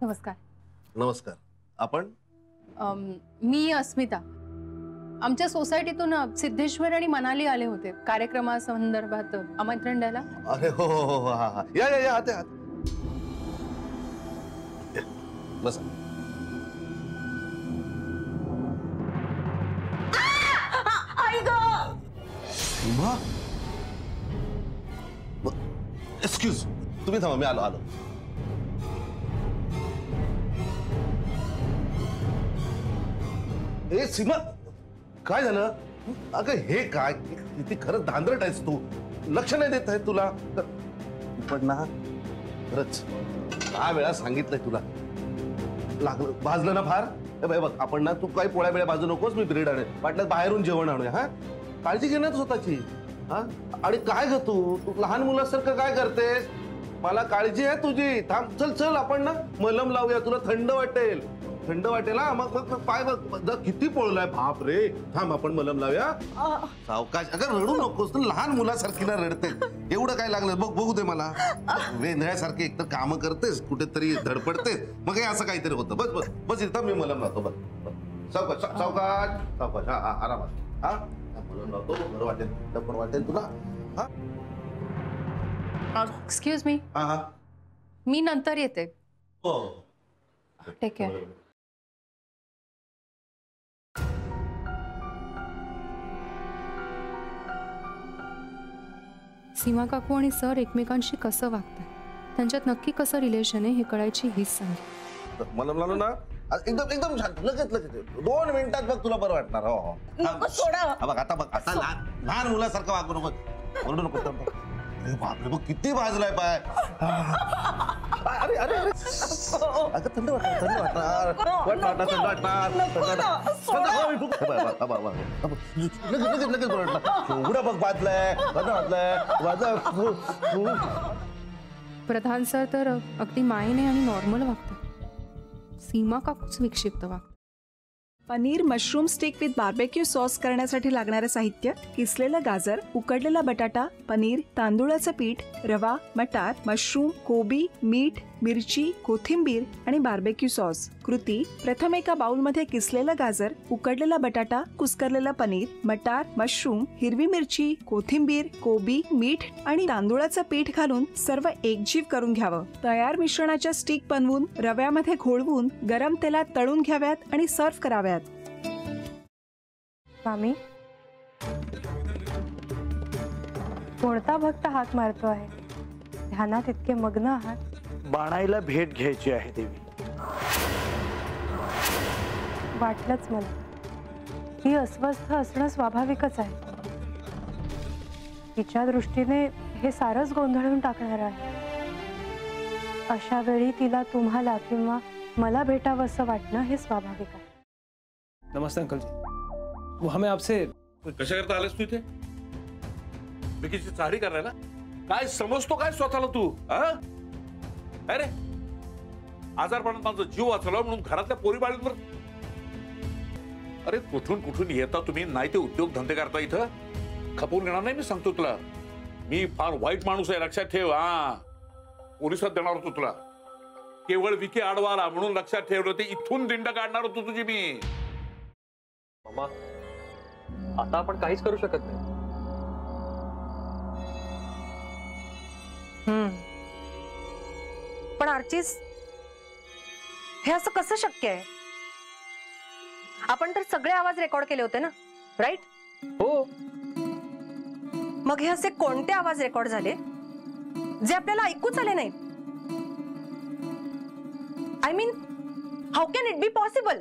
नमस्कार. नमस्कार. आपण? मी अस्मिता. आमच्या सोसायटीतून सिद्धेश्वर आणि मनाली आले होते कार्यक्रमासंदर्भात आमंत्रण द्यायला. अरे हो हो हो हा हा या आते आते बस. सीमा, एक्सक्यूज, तुम्ही थांबा, मी आलो. ए सीमा, काय झालं? अगं हे काय, किती खरंच धांदरट आहेस तू. लक्ष नाही देत आहे तुला. पण ना खरंच 10 वेळा सांगितलंय तुला. लागलं भाजलं ना फार. बघ आपण ना, तू काही पोळ्या बिळ्या भाजू नकोस. मी ब्रेड आणेल, वाटलं बाहेरून जेवण आणूया. हा, काळजी घे ना स्वतःची. हा, आणि काय ग तू लहान मुलासारखं काय करतेस? मला काळजी आहे तुझी. थांब, चल चल आपण ना मलम लावूया, तुला थंड वाटेल. हा. मग पाय बघ किती पोळलाय. बाप रे, थांब आपण मलम लावूया. सावकाश. अगं रडू नकोस, तू लहान मुलासारखी ना रडते. एवढं काय लागलं बघू दे मला. वेंधळ्यासारखे एकतर कामं करतेस, कुठेतरी धडपडतेस, मग हे असं काहीतरी होतं. बस बस बस, इथं मी मलम लावतो. बस सावकाश सावकाश सावकाश. हा हा, आरामात. हा, मलम लावतो. बरं वाटेल तुला. हा, एक्सक्यूज मी. हा हा, मी नंतर येते. हो, टेक केअर. सीमा काकू आणि सर एकमेकांशी कसं वागतात, त्यांच्यात नक्की कसं रिलेशन आहे हे कळायची हीच सांगितली. मलम लावलं ना, एकदम शांत. लगेच 2 मिनिटात बघ तुला बरं वाटणार. हो बघ आता लहान मुलासारखं वागू नको. ओरडू नको. अरे बापरे, बघ किती भाजलाय पाय. अरे अरे अरे, अगं थंड वाटणार. लगेच एवढं बघ भाजलाय. प्रधान सर तर अगदी मायेने आणि नॉर्मल वागतात. सीमा काकूच विक्षिप्त वागतात. Paneer mushroom stick with barbecue sauce करण्यासाठी लागणारे साहित्य: किसलेलं गाजर, उकडलेला बटाटा, पनीर, तांदूळाचं पीठ, रवा, मटार, मशरूम, कोबी, मीठ, मिरची, कोथिंबीर आणि बार्बेक्यू सॉस. कृती: प्रथम एका बाउलमध्ये किसलेलं गाजर, उकडलेला बटाटा, कुस्करलेलं पनीर, मटार, मशरूम, हिरवी मिरची, कोथिंबीर, कोबी, मीठ आणि तांदूळाचं पीठ घालून सर्व एकजीव करून घ्यावं. तयार मिश्रणाच्या स्टिक बनवून रव्यामध्ये घोळवून गरम तेलात तळून घ्याव्यात आणि सर्व्ह कराव्यात. मामी, कोणता भक्त हाक मारतो आहे? ध्यानात इतके मग्न आहात. बाणाईला भेट घ्यायची आहे देवी. वाटलंच मला. ही अस्वस्थ असणं स्वाभाविकच आहे. तिच्या दृष्टीने हे सारंच गोंधळून टाकणार आहे. अशा वेळी तिला तुम्हाला किंवा मला भेटावं असं वाटणं हे स्वाभाविक आहे. नमस्ते अंकल जी. वो हमें आपसे. कशा करता आलेस तू इथे? विकीची चाहरी करायला? काय समजतो काय स्वतःला तू? अरे आजारपणात माझा जीव वाचला म्हणून घरातल्या पोरीबाळींवर. अरे कुठून येता तुम्ही? नाही ते उद्योग धंदे करता इथं. खपवून घेणार नाही मी सांगतो तुला. मी फार वाईट माणूस आहे, लक्षात ठेव. पोलिसात देणार होतो तुला. केवळ विकी आडवा आला म्हणून लक्षात ठेवलं. ते इथून दिंड काढणार होतो तुझी मी. मामा, आता आपण काहीच करू शकत नाही. पण आर्चिस, हे असं कसं शक्य आहे? आपण तर सगळे आवाज रेकॉर्ड केले होते ना, राईट? हो. मग हे असे कोणते आवाज रेकॉर्ड झाले जे आपल्याला ऐकूच आले नाहीत? I mean, how can it be possible?